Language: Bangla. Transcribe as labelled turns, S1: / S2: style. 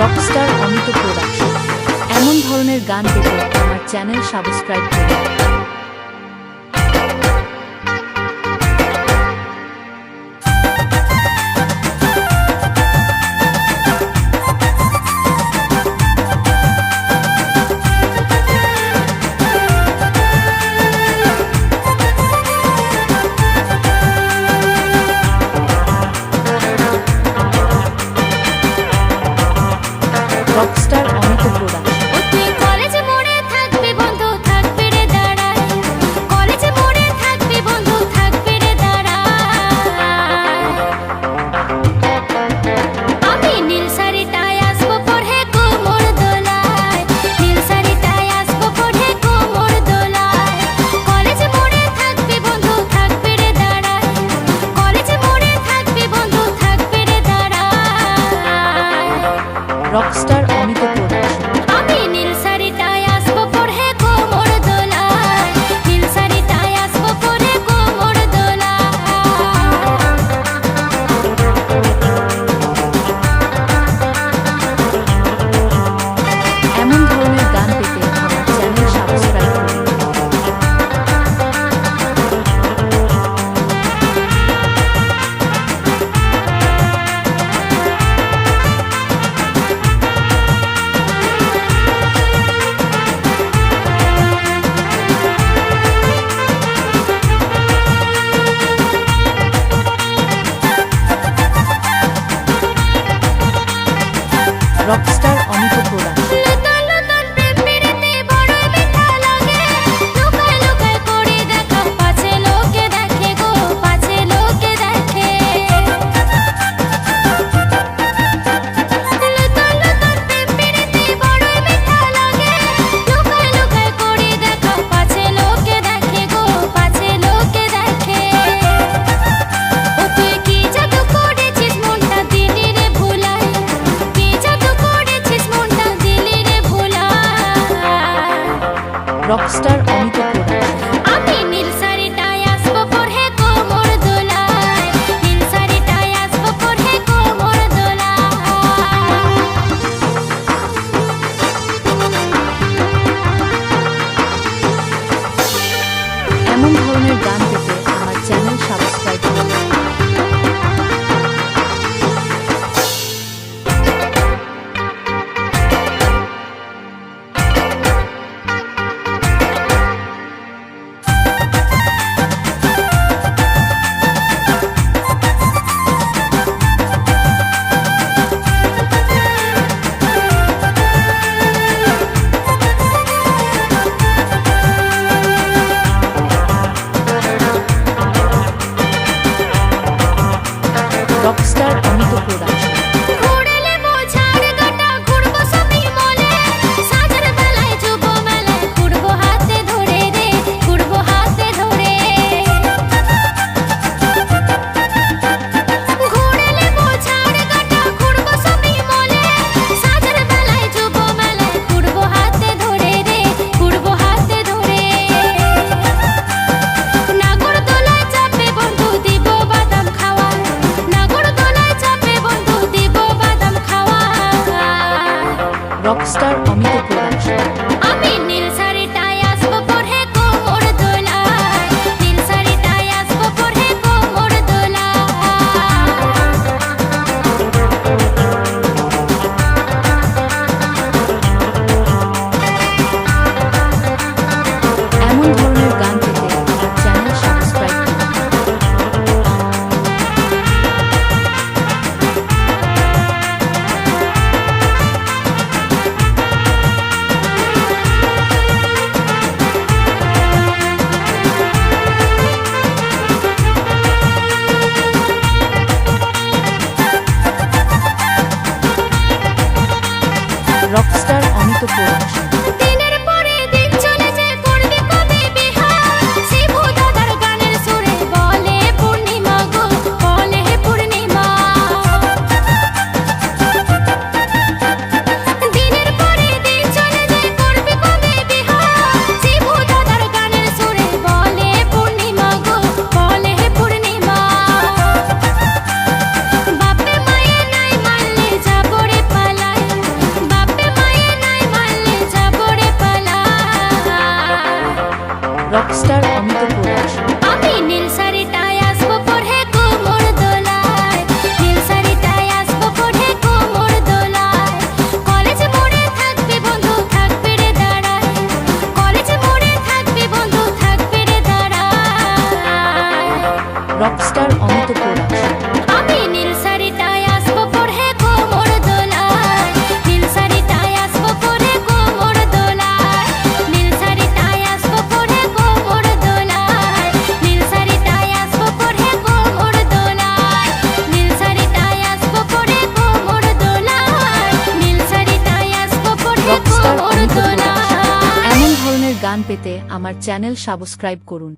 S1: Rockstar Amit production. এমন ধরনের গান পেতে আমার চ্যানেল সাবস্ক্রাইব করুন। Rockstar Amit production. Rockstar Amit production.
S2: আমি নীল শাড়িটায় আসবো পরে কোমর দোলায়, নীল শাড়িটায় আসবো পরে কোমর দোলায়।
S1: এমন ধরনের গান পেতে আমার চ্যানেল সাবস্ক্রাইব করুন। Rockstar Amit production.
S2: লুতন লুতন প্রেম পিরিতে বড় মিঠা লাগে, লুকায় লুকায় করে দেখা পাছে লোকে দেখে গো, পাছে লোকে দেখে। লুতন লুতন প্রেম পিরিতে বড় মিঠা লাগে, লুকায় লুকায় করে দেখা পাছে লোকে দেখে গো, পাছে লোকে দেখে। ও তুই কি জাদু করেছিস মনটা দিলি রে ভুলায়, কি জাদু করেছিস মনটা দিলি রে ভুলায়।
S1: Rockstar Amit production.
S2: আমি নীল শাড়িটায় আসবো পরে কোমর দোলায়, নীল শাড়িটায় আসবো পরে কোমর দোলায়।
S1: এমন ধরনের গান পেতে আমার চ্যানেল সাবস্ক্রাইব করুন। Rockstar Amit production.
S2: ঘুরলে বোঝার গাটা ঘুরবো সবই মলে, সাজার বেলায় যুব মেলায় ঘুরবো হাতে ধরে রে, ঘুরবো হাতে ধরে। ঘুরলে বোঝার গাটা ঘুরবো সবই মলে, সাজার বেলায় যুব মেলায় ঘুরবো হাতে ধরে রে, ঘুরবো হাতে ধরে। নাগরদোলায় চাপে বন্ধু দিব বাদাম খাওয়া, নাগরদোলায় চাপে বন্ধু দিব বাদাম খাওয়া।
S1: Rockstar Amit production.
S2: আমি নীল শাড়িটায় আসবো পরে কোমর দোলায়, নীল শাড়িটায় আসবো পরে কোমর দোলায়।
S1: এমন ধরনের গান পেতে আমার চ্যানেল সাবস্ক্রাইব করুন। Rockstar Amit production.
S2: দিনের পরে দিন চলে যায় করবি কবে বিহা, শিবু দাদার গানের সুরে বলে পূর্ণিমা গো, বলে পূর্ণিমা। দিনের পরে দিন চলে যায় করবি কবে বিহা, শিবু দাদার গানের সুরে বলে পূর্ণিমা গো, বলে পূর্ণিমা। বাপে মায়ে নাই মানলে যাবো রে পালায়,
S1: রকস্টার অমিত প্রোডাকশন।
S2: আমি নীল শাড়িটায় আসবো পরে কোমর দোলায়, নীল শাড়িটায় আসবো পরে কোমর দোলায়। কলেজ মোড়ে থাকবে বন্ধু থাকবে রে দাঁড়ায়, কলেজ মোড়ে থাকবে বন্ধু থাকবে রে দাঁড়ায়।
S1: Rockstar Amit production.
S2: আমি নীল শাড়িটায় আসবো পরে কোমর দোলায়, নীল শাড়িটায় আসবো পরে কোমর দোলায়, নীল শাড়িটায় আসবো পরে কোমর দোলায়, নীল শাড়িটায় আসবো পরে কোমর দোলায়, নীল শাড়িটায় আসবো পরে কোমর দোলায়, নীল শাড়িটায় আসবো পরে
S1: রকস্টার
S2: কোমর
S1: অমিত
S2: দোলায়।
S1: প্রোডাকশন। এমন ধরনের গান পেতে আমার চ্যানেল সাবস্ক্রাইব করুন।